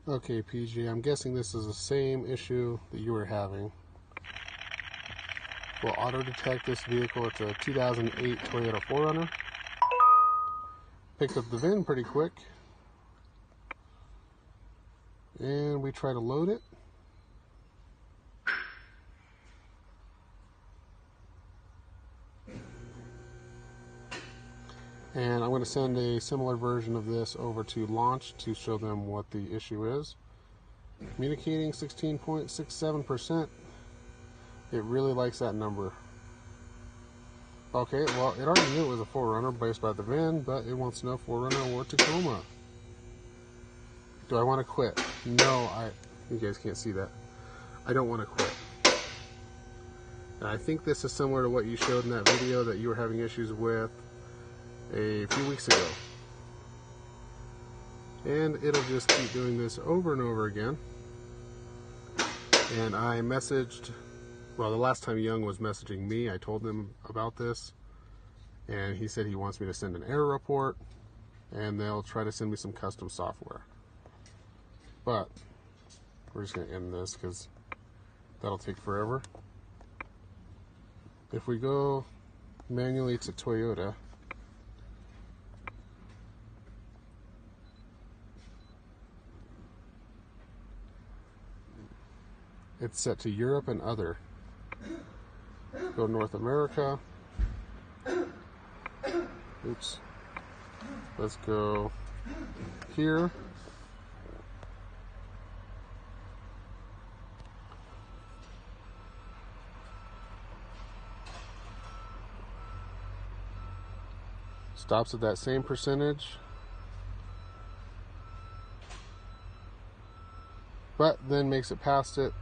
Okay, PG, I'm guessing this is the same issue that you were having. We'll auto detect this vehicle. It's a 2008 Toyota 4Runner. Picked up the VIN pretty quick. And we try to load it. And I'm going to send a similar version of this over to launch to show them what the issue is. Communicating 16.67%. It really likes that number. Okay, well, it already knew it was a 4Runner based by the VIN, but it wants to know 4Runner or Tacoma. Do I want to quit? No, you guys can't see that. I don't want to quit. And I think this is similar to what you showed in that video that you were having issues with a few weeks ago. And it'll just keep doing this over and over again. And I messaged, well, the last time Young was messaging me, I told him about this, and he said he wants me to send an error report, and they'll try to send me some custom software. But we're just going to end this because that'll take forever. If we go manually to Toyota, it's set to Europe and other. Go North America. Oops. Let's go here. Stops at that same percentage. But then makes it past it.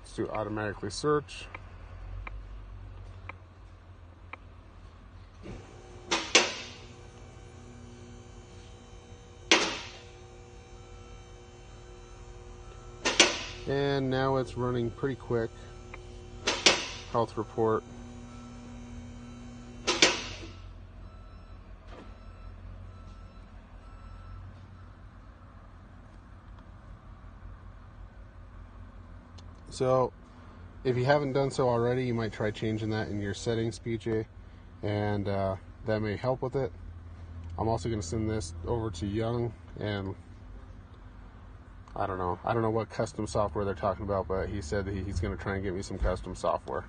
Let's do automatically search. And now it's running pretty quick. Health report. So, if you haven't done so already, you might try changing that in your settings, PJ, and that may help with it. I'm also going to send this over to Young, and I don't know what custom software they're talking about, but he said that he's going to try and get me some custom software.